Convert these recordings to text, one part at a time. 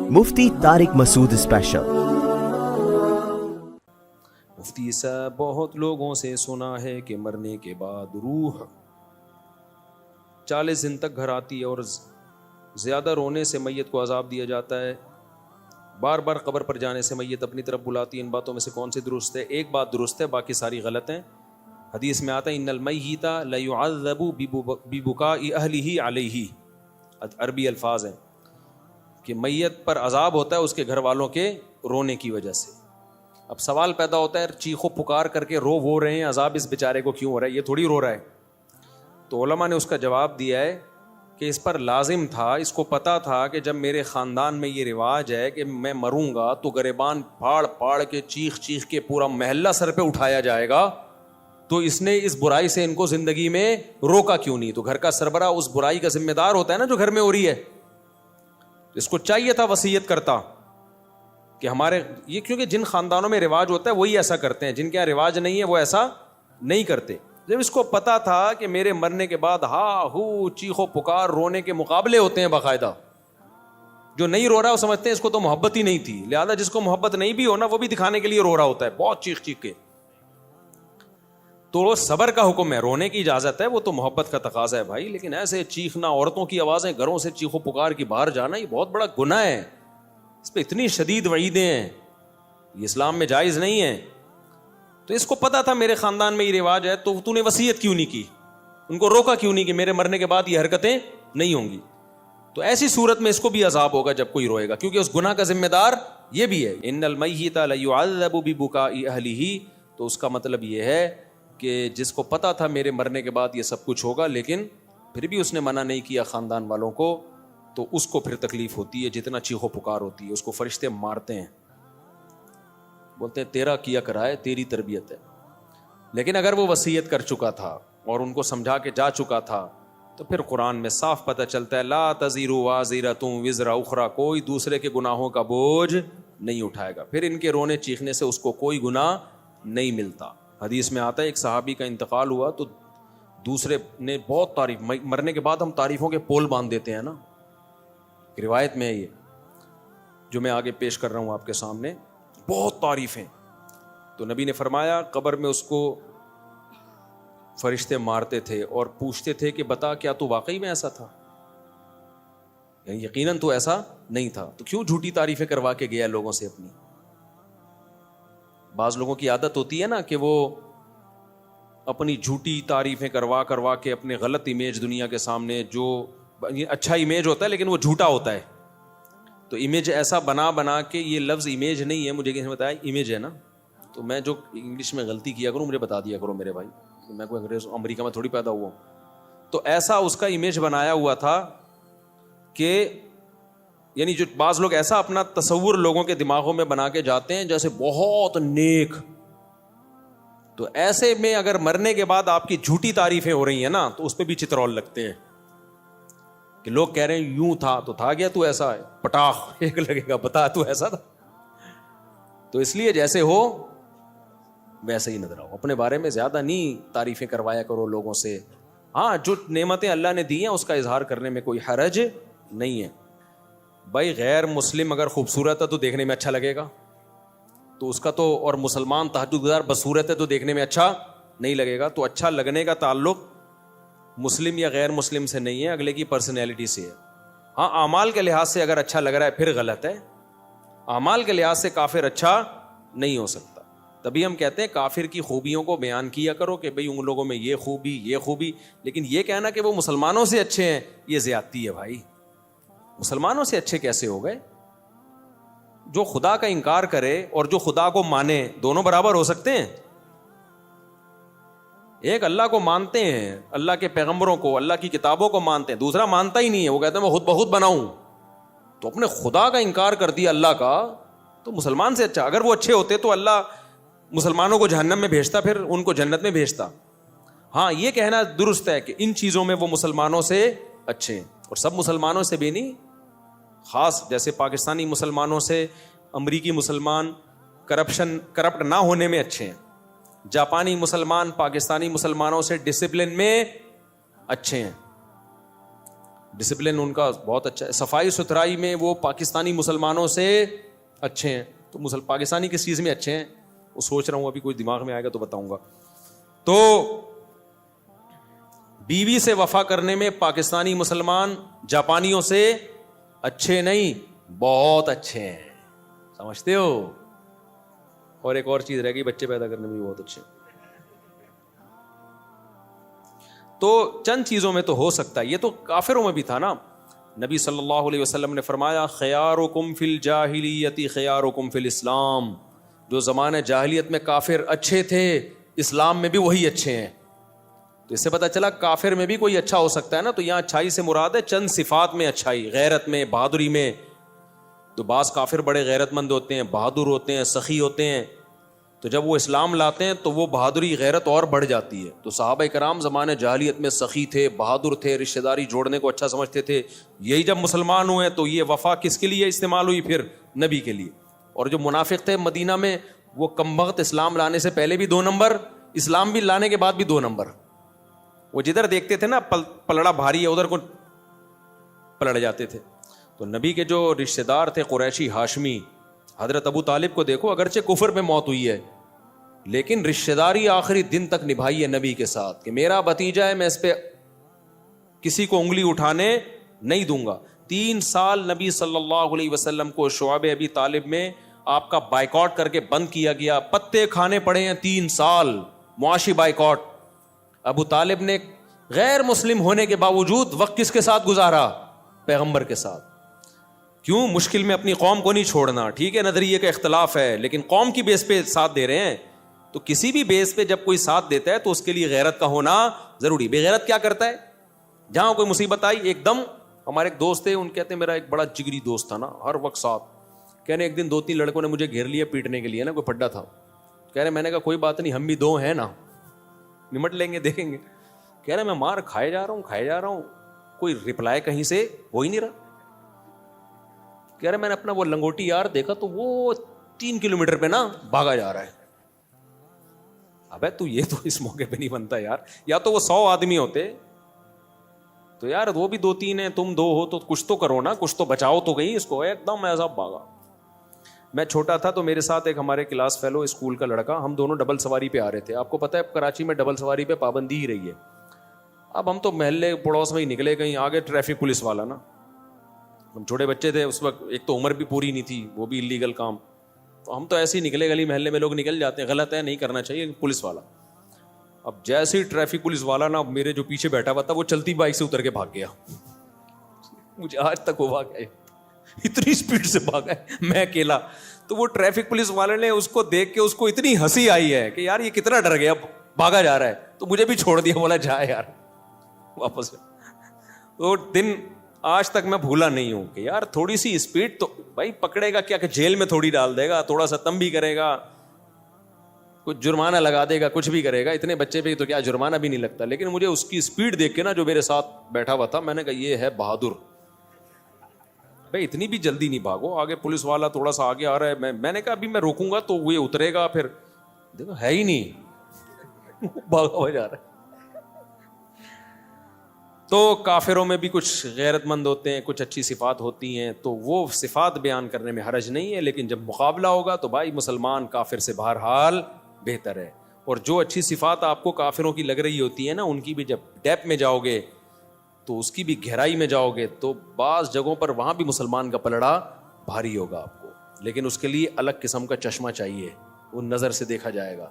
مفتی طارق مسعود special. مفتی صاحب، بہت لوگوں سے سنا ہے کہ مرنے کے بعد روح 40 دن تک گھر آتی ہے اور زیادہ رونے سے میت کو عذاب دیا جاتا ہے، بار بار قبر پر جانے سے میت اپنی طرف بلاتی ہے۔ ان باتوں میں سے کون سی درست ہے؟ ایک بات درست ہے، باقی ساری غلط ہیں۔ حدیث میں آتا ہے ان المیت لیعذب ببکاء اہلہ علیہ، عربی الفاظ ہیں کہ میت پر عذاب ہوتا ہے اس کے گھر والوں کے رونے کی وجہ سے۔ اب سوال پیدا ہوتا ہے، چیخو پکار کر کے رو وہ رہے ہیں، عذاب اس بیچارے کو کیوں ہو رہا ہے؟ یہ تھوڑی رو رہا ہے۔ تو علماء نے اس کا جواب دیا ہے کہ اس پر لازم تھا، اس کو پتا تھا کہ جب میرے خاندان میں یہ رواج ہے کہ میں مروں گا تو گریبان پھاڑ پھاڑ کے چیخ چیخ کے پورا محلہ سر پہ اٹھایا جائے گا، تو اس نے اس برائی سے ان کو زندگی میں روکا کیوں نہیں؟ تو گھر کا سربراہ اس برائی کا ذمہ دار ہوتا ہے نا جو گھر میں ہو رہی ہے۔ اس کو چاہیے تھا وصیت کرتا کہ ہمارے یہ، کیونکہ جن خاندانوں میں رواج ہوتا ہے وہی ایسا کرتے ہیں، جن کے یہاں رواج نہیں ہے وہ ایسا نہیں کرتے۔ جب اس کو پتا تھا کہ میرے مرنے کے بعد ہا ہو چیخو پکار رونے کے مقابلے ہوتے ہیں باقاعدہ، جو نہیں رو رہا وہ سمجھتے ہیں اس کو تو محبت ہی نہیں تھی، لہذا جس کو محبت نہیں بھی ہونا وہ بھی دکھانے کے لیے رو رہا ہوتا ہے بہت چیخ چیخ کے۔ تو وہ صبر کا حکم ہے، رونے کی اجازت ہے، وہ تو محبت کا تقاضا ہے بھائی، لیکن ایسے چیخنا، عورتوں کی آوازیں گھروں سے چیخو پکار کی باہر جانا، یہ بہت بڑا گناہ ہے، اس پہ اتنی شدید وعیدیں ہیں، یہ اسلام میں جائز نہیں ہے۔ تو اس کو پتا تھا میرے خاندان میں یہ رواج ہے، تو نے وصیت کیوں نہیں کی؟ ان کو روکا کیوں نہیں کہ میرے مرنے کے بعد یہ حرکتیں نہیں ہوں گی؟ تو ایسی صورت میں اس کو بھی عذاب ہوگا جب کوئی روئے گا، کیونکہ اس گناہ کا ذمہ دار یہ بھی ہے۔ ان المیت لیعذب ببکاء اہلہ، تو اس کا مطلب یہ ہے کہ جس کو پتا تھا میرے مرنے کے بعد یہ سب کچھ ہوگا لیکن پھر بھی اس نے منع نہیں کیا خاندان والوں کو، تو اس کو پھر تکلیف ہوتی ہے، جتنا چیخو پکار ہوتی ہے، اس کو فرشتے مارتے ہیں، بولتے ہیں تیرا کیا کرا ہے، تیری تربیت ہے۔ لیکن اگر وہ وصیت کر چکا تھا اور ان کو سمجھا کے جا چکا تھا تو پھر قرآن میں صاف پتہ چلتا ہے لا تزر وازرۃ وزر اخری، کوئی دوسرے کے گناہوں کا بوجھ نہیں اٹھائے گا، پھر ان کے رونے چیخنے سے اس کو کوئی گناہ نہیں ملتا۔ حدیث میں آتا ہے ایک صحابی کا انتقال ہوا تو دوسرے نے بہت تعریف، مرنے کے بعد ہم تعریفوں کے پول باندھ دیتے ہیں نا، روایت میں ہے یہ جو میں آگے پیش کر رہا ہوں آپ کے سامنے، بہت تعریفیں۔ تو نبی نے فرمایا قبر میں اس کو فرشتے مارتے تھے اور پوچھتے تھے کہ بتا کیا تو واقعی میں ایسا تھا؟ یعنی یقیناً تو ایسا نہیں تھا، تو کیوں جھوٹی تعریفیں کروا کے گیا لوگوں سے اپنی؟ بعض لوگوں کی عادت ہوتی ہے نا کہ وہ اپنی جھوٹی تعریفیں کروا کے اپنے غلط امیج دنیا کے سامنے، جو اچھا امیج ہوتا ہے لیکن وہ جھوٹا ہوتا ہے، تو امیج ایسا بنا کے، یہ لفظ امیج نہیں ہے، مجھے کسی نے بتایا امیج ہے نا، تو میں جو انگلش میں غلطی کیا کروں مجھے بتا دیا کرو میرے بھائی، میں کوئی انگریز امریکہ میں تھوڑی پیدا ہوا ہوں۔ تو ایسا اس کا امیج بنایا ہوا تھا کہ یعنی جو بعض لوگ ایسا اپنا تصور لوگوں کے دماغوں میں بنا کے جاتے ہیں جیسے بہت نیک، تو ایسے میں اگر مرنے کے بعد آپ کی جھوٹی تعریفیں ہو رہی ہیں نا تو اس پہ بھی چترول لگتے ہیں کہ لوگ کہہ رہے ہیں یوں تھا تو تھا گیا، تو ایسا ہے پٹاخ ایک لگے گا، بتا تو ایسا تھا۔ تو اس لیے جیسے ہو ویسے ہی نظر آؤ، اپنے بارے میں زیادہ نہیں تعریفیں کروایا کرو لوگوں سے۔ ہاں جو نعمتیں اللہ نے دی ہیں اس کا اظہار کرنے میں کوئی حرج نہیں ہے۔ بھائی غیر مسلم اگر خوبصورت ہے تو دیکھنے میں اچھا لگے گا، تو اس کا تو، اور مسلمان تہجد گزار بدصورت ہے تو دیکھنے میں اچھا نہیں لگے گا۔ تو اچھا لگنے کا تعلق مسلم یا غیر مسلم سے نہیں ہے، اگلے کی پرسنالٹی سے ہے۔ ہاں اعمال کے لحاظ سے اگر اچھا لگ رہا ہے پھر غلط ہے، اعمال کے لحاظ سے کافر اچھا نہیں ہو سکتا۔ تبھی ہم کہتے ہیں کافر کی خوبیوں کو بیان کیا کرو کہ بھئی ان لوگوں میں یہ خوبی، لیکن یہ کہنا کہ وہ مسلمانوں سے اچھے ہیں یہ زیادتی ہے بھائی۔ مسلمانوں سے اچھے کیسے ہو گئے؟ جو خدا کا انکار کرے اور جو خدا کو مانے دونوں برابر ہو سکتے ہیں؟ ایک اللہ کو مانتے ہیں، اللہ کے پیغمبروں کو، اللہ کی کتابوں کو مانتے ہیں، دوسرا مانتا ہی نہیں ہے، وہ کہتے ہیں میں خود بخود بناؤں، تو اپنے خدا کا انکار کر دیا اللہ کا، تو مسلمان سے اچھا۔ اگر وہ اچھے ہوتے تو اللہ مسلمانوں کو جہنم میں بھیجتا، پھر ان کو جنت میں بھیجتا۔ ہاں یہ کہنا درست ہے کہ ان چیزوں میں وہ مسلمانوں سے اچھے ہیں، اور سب مسلمانوں سے بھی نہیں، خاص جیسے پاکستانی مسلمانوں سے امریکی مسلمان کرپٹ نہ ہونے میں اچھے ہیں، جاپانی مسلمان پاکستانی مسلمانوں سے ڈسپلن میں اچھے ہیں، ڈسپلن ان کا بہت اچھا ہے. صفائی ستھرائی میں وہ پاکستانی مسلمانوں سے اچھے ہیں. تو پاکستانی کس چیز میں اچھے ہیں وہ سوچ رہا ہوں, ابھی کوئی دماغ میں آئے گا تو بتاؤں گا. تو بیوی سے وفا کرنے میں پاکستانی مسلمان جاپانیوں سے اچھے نہیں, بہت اچھے ہیں, سمجھتے ہو. اور ایک اور چیز رہ گئی, بچے پیدا کرنے میں بھی بہت اچھے. تو چند چیزوں میں تو ہو سکتا ہے, یہ تو کافروں میں بھی تھا نا. نبی صلی اللہ علیہ وسلم نے فرمایا خیارکم فی الجاہلیت خیارکم فی الاسلام. جو زمانہ جاہلیت میں کافر اچھے تھے, اسلام میں بھی وہی اچھے ہیں. تو اس سے پتہ چلا کافر میں بھی کوئی اچھا ہو سکتا ہے نا. تو یہاں اچھائی سے مراد ہے چند صفات میں اچھائی, غیرت میں, بہادری میں. تو بعض کافر بڑے غیرت مند ہوتے ہیں, بہادر ہوتے ہیں, سخی ہوتے ہیں. تو جب وہ اسلام لاتے ہیں تو وہ بہادری غیرت اور بڑھ جاتی ہے. تو صحابہ کرام زمانہ جاہلیت میں سخی تھے, بہادر تھے, رشتہ داری جوڑنے کو اچھا سمجھتے تھے. یہی جب مسلمان ہوئے تو یہ وفا کس کے لیے استعمال ہوئی, پھر نبی کے لیے. اور جو منافق تھے مدینہ میں, وہ کمبخت اسلام لانے سے پہلے بھی 2 نمبر, اسلام بھی لانے کے بعد بھی 2 نمبر. وہ جدھر دیکھتے تھے نا پلڑا بھاری ہے ادھر کو پلٹ جاتے تھے. تو نبی کے جو رشتہ دار تھے قریشی ہاشمی, حضرت ابو طالب کو دیکھو, اگرچہ کفر میں موت ہوئی ہے لیکن رشتہ داری آخری دن تک نبھائی ہے نبی کے ساتھ, کہ میرا بھتیجا ہے, میں اس پہ کسی کو انگلی اٹھانے نہیں دوں گا. 3 سال نبی صلی اللہ علیہ وسلم کو شعب ابی طالب میں آپ کا بائیکاٹ کر کے بند کیا گیا, پتے کھانے پڑے ہیں 3 سال, معاشی بائیکاٹ. ابو طالب نے غیر مسلم ہونے کے باوجود وقت کس کے ساتھ گزارا, پیغمبر کے ساتھ. کیوں؟ مشکل میں اپنی قوم کو نہیں چھوڑنا. ٹھیک ہے نظریے کا اختلاف ہے لیکن قوم کی بیس پہ ساتھ دے رہے ہیں. تو کسی بھی بیس پہ جب کوئی ساتھ دیتا ہے تو اس کے لیے غیرت کا ہونا ضروری. بے غیرت کیا کرتا ہے, جہاں کوئی مصیبت آئی ایک دم. ہمارے ایک دوست تھے, ان کہتے ہیں میرا ایک بڑا جگری دوست تھا نا, ہر وقت ساتھ. کہنے ایک دن 2-3 لڑکوں نے مجھے گھیر لیا پیٹنے کے لیے نا, کوئی پڈا تھا. کہہ رہے میں نے کہا کوئی بات نہیں, ہم بھی 2 ہیں نا, نمٹ لیں گے, دیکھیں گے. کہہ رہے میں مار کھائے جا رہا ہوں, کوئی رپلائی کہیں سے ہو ہی نہیں رہا. کہہ رہے میں نے اپنا وہ لنگوٹی یار دیکھا تو وہ 3 کلومیٹر پہ نا بھاگا جا رہا ہے. ابے تو یہ تو اس موقع پہ نہیں بنتا یار, یا تو وہ 100 آدمی ہوتے تو یار وہ بھی 2-3 ہیں, تم 2 ہو تو کچھ تو کرو نا, کچھ تو بچاؤ تو گئی اس کو. ایک دم ایسا بھاگا. میں چھوٹا تھا تو میرے ساتھ ایک ہمارے کلاس فیلو اسکول کا لڑکا, ہم دونوں ڈبل سواری پہ آ رہے تھے. آپ کو پتہ ہے کراچی میں ڈبل سواری پہ پابندی ہی رہی ہے. اب ہم تو محلے پڑوس میں ہی نکلے, کہیں آگے ٹریفک پولیس والا نا, ہم چھوٹے بچے تھے اس وقت, ایک تو عمر بھی پوری نہیں تھی, وہ بھی اللیگل کام. تو ہم تو ایسے ہی نکلے, گلی محلے میں لوگ نکل جاتے ہیں, غلط ہے نہیں کرنا چاہیے. پولیس والا, اب جیسے ہی ٹریفک پولیس والا نا میرے جو پیچھے بیٹھا ہوا تھا وہ چلتی بائک سے اتر کے بھاگ گیا. مجھے آج تک وہ بھاگا ہے, اتنی اسپیڈ سے بھاگا ہے, میں اکیلا. تو وہ ٹریفک پولیس والے نے اس کو دیکھ کے اس کو اتنی ہنسی آئی ہے کہ یار یہ کتنا ڈر گیا, بھاگا جا رہا ہے. تو مجھے بھی چھوڑ دیا, بولا جا یار واپس. وہ دن آج تک میں بھولا نہیں ہوں کہ یار تھوڑی سی اسپیڈ تو بھائی پکڑے گا کیا, کہ جیل میں تھوڑی ڈال دے گا, تھوڑا سا تم بھی کرے گا, کچھ جرمانہ لگا دے گا, کچھ بھی کرے گا. اتنے بچے پہ تو کیا جرمانہ بھی نہیں لگتا. لیکن مجھے اس کی اسپیڈ دیکھ کے نا جو میرے ساتھ بیٹھا ہوا تھا, میں نے کہا یہ ہے بہادر. بھائی اتنی بھی جلدی نہیں بھاگو, آگے پولیس والا تھوڑا سا آگے آ رہا ہے. میں نے کہا ابھی میں روکوں گا تو وہ اترے گا, پھر دیکھو ہے ہی نہیں, بھاگا ہوا جا رہا ہے. تو کافروں میں بھی کچھ غیرت مند ہوتے ہیں, کچھ اچھی صفات ہوتی ہیں, تو وہ صفات بیان کرنے میں حرج نہیں ہے. لیکن جب مقابلہ ہوگا تو بھائی مسلمان کافر سے بہرحال بہتر ہے. اور جو اچھی صفات آپ کو کافروں کی لگ رہی ہوتی ہیں نا, ان کی بھی جب ڈیپ میں جاؤ گے تو اس کی بھی گہرائی میں جاؤ گے تو بعض جگہوں پر وہاں بھی مسلمان کا پلڑا بھاری ہوگا آپ کو. لیکن اس کے لیے الگ قسم کا چشمہ چاہیے, ان نظر سے دیکھا جائے گا.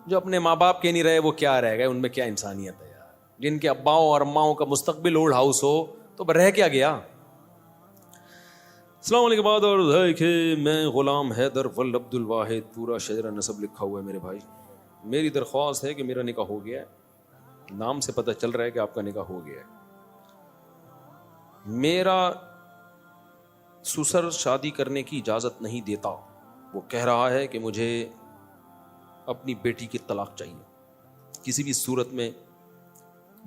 جو اپنے ماں باپ کے نہیں رہے وہ کیا رہ گئے, ان میں کیا انسانیت ہے. جن کے اباؤں اور اماؤں کا مستقبل اولڈ ہاؤس ہو تو رہ کیا گیا. السلام علیکم. بعد اور ہے کہ میں غلام حیدر ول عبد الواحد, پورا شجرہ نسب لکھا ہوا ہے میرے بھائی. میری درخواست ہے کہ میرا نکاح ہو گیا ہے, نام سے پتہ چل رہا ہے کہ آپ کا نکاح ہو گیا ہے. میرا سسر شادی کرنے کی اجازت نہیں دیتا, وہ کہہ رہا ہے کہ مجھے اپنی بیٹی کی طلاق چاہیے, کسی بھی صورت میں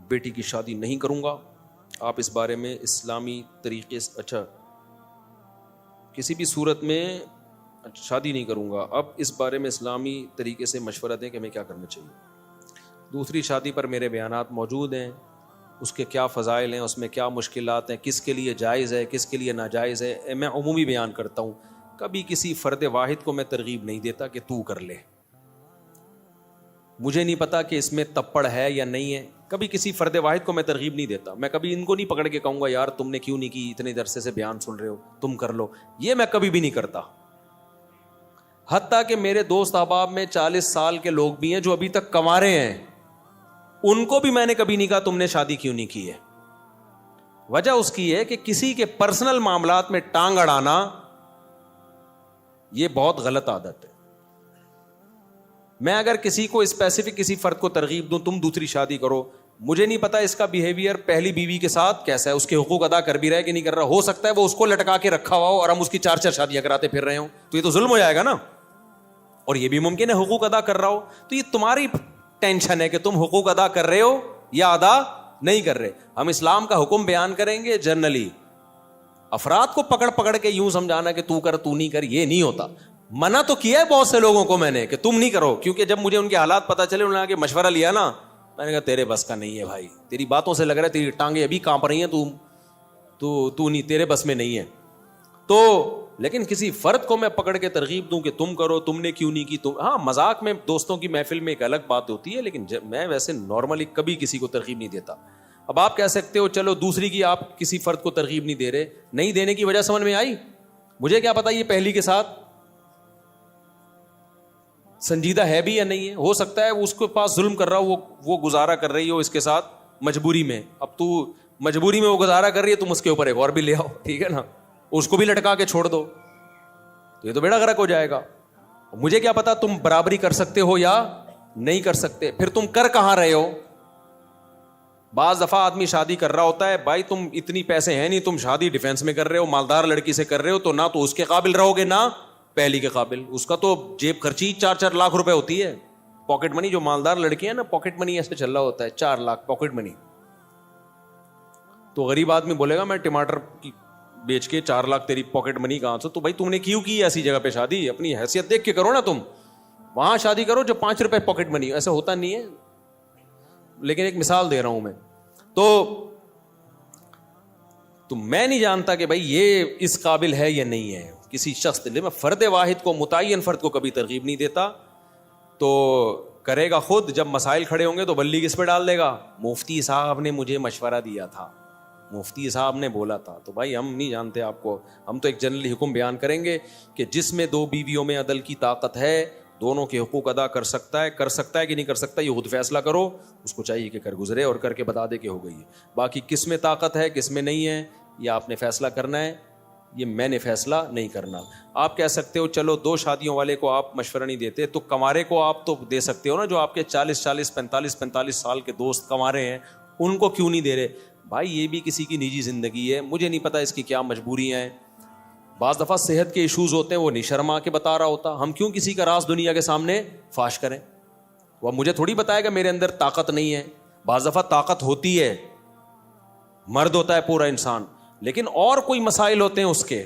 بیٹی کی شادی نہیں کروں گا. آپ اس بارے میں اسلامی طریقے سے, اچھا کسی بھی صورت میں شادی نہیں کروں گا, اب اس بارے میں اسلامی طریقے سے مشورہ دیں کہ ہمیں کیا کرنا چاہیے. دوسری شادی پر میرے بیانات موجود ہیں, اس کے کیا فضائل ہیں, اس میں کیا مشکلات ہیں, کس کے لیے جائز ہے, کس کے لیے ناجائز ہے. میں عمومی بیان کرتا ہوں, کبھی کسی فرد واحد کو میں ترغیب نہیں دیتا کہ تو کر لے. مجھے نہیں پتا کہ اس میں تپڑ ہے یا نہیں ہے, کبھی کسی فرد واحد کو میں ترغیب نہیں دیتا. میں کبھی ان کو نہیں پکڑ کے کہوں گا یار تم نے کیوں نہیں کی, اتنے عرصے سے بیان سن رہے ہو, تم کر لو. یہ میں کبھی بھی نہیں کرتا. حتیٰ کہ میرے دوست احباب میں 40 سال کے لوگ بھی ہیں جو ابھی تک کنوارے ہیں, ان کو بھی میں نے کبھی نہیں کہا تم نے شادی کیوں نہیں کی ہے. وجہ اس کی ہے کہ کسی کے پرسنل معاملات میں ٹانگ اڑانا یہ بہت غلط عادت ہے. میں اگر کسی کو اسپیسیفک کسی فرد کو ترغیب دوں تم دوسری شادی کرو, مجھے نہیں پتا اس کا بیہیویئر پہلی بیوی کے ساتھ کیسا ہے, اس کے حقوق ادا کر بھی رہا ہے کہ نہیں کر رہا. ہو سکتا ہے وہ اس کو لٹکا کے رکھا ہوا ہو اور ہم اس کی 4 شادیاں کراتے پھر رہے ہوں, تو یہ تو ظلم ہو جائے گا نا. اور یہ بھی ممکن ہے حقوق ادا کر رہا ہو, تو یہ تمہاری ٹینشن ہے کہ تم حقوق ادا کر رہے ہو یا ادا نہیں کر رہے. ہم اسلام کا حکم بیان کریں گے جنرلی, افراد کو پکڑ پکڑ کے یوں سمجھانا کہ تو کر تو نہیں کر, یہ نہیں ہوتا. منع تو کیا ہے بہت سے لوگوں کو میں نے کہ تم نہیں کرو, کیونکہ جب مجھے ان کے حالات پتا چلے, انہوں نے آگے مشورہ لیا نا, میں نے کہا تیرے بس کا نہیں ہے بھائی, تیری باتوں سے لگ رہا ہے تیری ٹانگیں ابھی کانپ رہی ہیں, تو نہیں, تیرے بس میں نہیں ہے. تو لیکن کسی فرد کو میں پکڑ کے ترغیب دوں کہ تم کرو, تم نے کیوں نہیں کی, تم, ہاں مذاق میں دوستوں کی محفل میں ایک الگ بات ہوتی ہے, لیکن میں ویسے نارملی کبھی کسی کو ترغیب نہیں دیتا. اب آپ کہہ سکتے ہو چلو دوسری کی آپ کسی فرد کو ترغیب نہیں دے رہے, نہیں دینے کی وجہ سمجھ میں آئی. مجھے کیا پتا یہ پہلی کے ساتھ سنجیدہ ہے بھی یا نہیں ہے. ہو سکتا ہے اس کے پاس ظلم کر رہا ہو, وہ گزارا کر رہی ہو اس کے ساتھ مجبوری میں. اب تو مجبوری میں وہ گزارا کر رہی ہے, تم اس کے اوپر ایک اور بھی لے آؤ, ٹھیک ہے نا, اس کو بھی لٹکا کے چھوڑ دو, تو یہ تو بیڑا غرق ہو جائے گا. مجھے کیا پتا تم برابری کر سکتے ہو یا نہیں کر سکتے, پھر تم کر کہاں رہے ہو. بعض دفعہ آدمی شادی کر رہا ہوتا ہے, بھائی تم اتنی پیسے ہیں نہیں, تم شادی ڈیفینس میں کر رہے ہو, مالدار لڑکی سے کر رہے ہو, تو نہ تو اس کے قابل رہو گے نہ پہلی کے قابل. اس کا تو جیب خرچی 4-4 لاکھ روپے ہوتی ہے, پاکٹ منی. جو مالدار لڑکی ہے نا, پاکٹ منی ایسے چل رہا ہوتا ہے, 4 لاکھ پاکٹ منی. تو غریب آدمی بولے گا میں ٹماٹر بیچ کے 4 لاکھ تیری پاکٹ منی کہاں سے. تو بھائی تم نے کیوں کی ایسی جگہ پہ شادی, اپنی حیثیت دیکھ کے کرو نا. تم وہاں شادی کرو جو 5 روپے پاکٹ منی, ایسا ہوتا نہیں ہے, لیکن ایک مثال دے رہا ہوں میں. تو میں نہیں جانتا کہ بھائی یہ اس قابل ہے یا نہیں ہے کسی شخص کے لیے. میں فرد واحد کو, متعین فرد کو کبھی ترغیب نہیں دیتا. تو کرے گا خود, جب مسائل کھڑے ہوں گے تو بلی کس پہ ڈال دے گا, مفتی صاحب نے مجھے مشورہ دیا تھا, مفتی صاحب نے بولا تھا. تو بھائی ہم نہیں جانتے آپ کو, ہم تو ایک جنرلی حکم بیان کریں گے کہ جس میں 2 بیویوں میں عدل کی طاقت ہے, دونوں کے حقوق ادا کر سکتا ہے کہ نہیں کر سکتا, یہ خود فیصلہ کرو. اس کو چاہیے کہ کر گزرے اور کر کے بتا دے کہ ہو گئی ہے. باقی کس میں طاقت ہے کس میں نہیں ہے, یہ آپ نے فیصلہ کرنا ہے, یہ میں نے فیصلہ نہیں کرنا. آپ کہہ سکتے ہو چلو 2 شادیوں والے کو آپ مشورہ نہیں دیتے, تو کنوارے کو آپ تو دے سکتے ہو نا, جو آپ کے 40 45 سال کے دوست کنوارے ہیں, ان کو کیوں نہیں دے رہے. بھائی یہ بھی کسی کی نجی زندگی ہے, مجھے نہیں پتا اس کی کیا مجبوریاں ہیں. بعض دفعہ صحت کے ایشوز ہوتے ہیں, وہ نہیں شرما کے بتا رہا ہوتا, ہم کیوں کسی کا راز دنیا کے سامنے فاش کریں. وہ مجھے تھوڑی بتائے گا میرے اندر طاقت نہیں ہے. بعض دفعہ طاقت ہوتی ہے, مرد ہوتا ہے پورا انسان, لیکن اور کوئی مسائل ہوتے ہیں اس کے,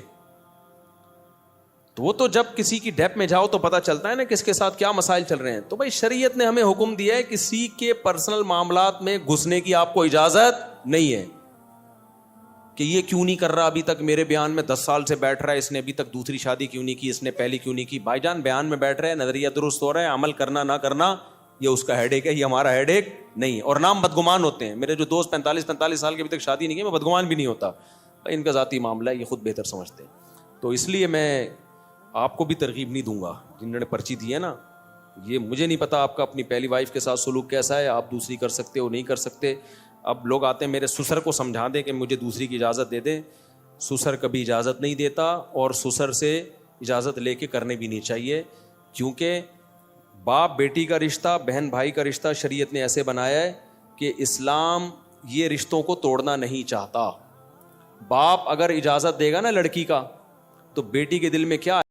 تو وہ تو جب کسی کی ڈیپ میں جاؤ تو پتہ چلتا ہے نا کس کے ساتھ کیا مسائل چل رہے ہیں. تو بھائی شریعت نے ہمیں حکم دیا ہے کسی کے پرسنل معاملات میں گھسنے کی آپ کو اجازت نہیں ہے, کہ یہ کیوں نہیں کر رہا ابھی تک, میرے بیان میں 10 سال سے بیٹھ رہا ہے, اس نے ابھی تک دوسری شادی کیوں نہیں کی, اس نے پہلی کیوں نہیں کی. بھائی جان بیان میں بیٹھ رہے ہیں, نظریہ درست ہو رہا ہے, عمل کرنا نہ کرنا یہ اس کا ہیڈ ایک ہے, یہ ہمارا ہیڈ ایک نہیں ہے. اور نام بدگمان ہوتے ہیں. میرے جو دوست 45 سال کے ابھی تک شادی نہیں کی, میں بدگمان بھی نہیں ہوتا, ان کا ذاتی معاملہ ہے, یہ خود بہتر سمجھتے ہیں. تو اس لیے میں آپ کو بھی ترغیب نہیں دوں گا, جنہوں نے پرچی دی ہے نا, یہ مجھے نہیں پتا آپ کا اپنی پہلی وائف کے ساتھ سلوک کیسا ہے, آپ دوسری کر سکتے ہو نہیں کر سکتے. اب لوگ آتے ہیں میرے سسر کو سمجھا دیں کہ مجھے دوسری کی اجازت دے دیں. سسر کبھی اجازت نہیں دیتا, اور سسر سے اجازت لے کے کرنے بھی نہیں چاہیے, کیونکہ باپ بیٹی کا رشتہ, بہن بھائی کا رشتہ شریعت نے ایسے بنایا ہے کہ اسلام یہ رشتوں کو توڑنا نہیں چاہتا. باپ اگر اجازت دے گا نا لڑکی کا, تو بیٹی کے دل میں کیا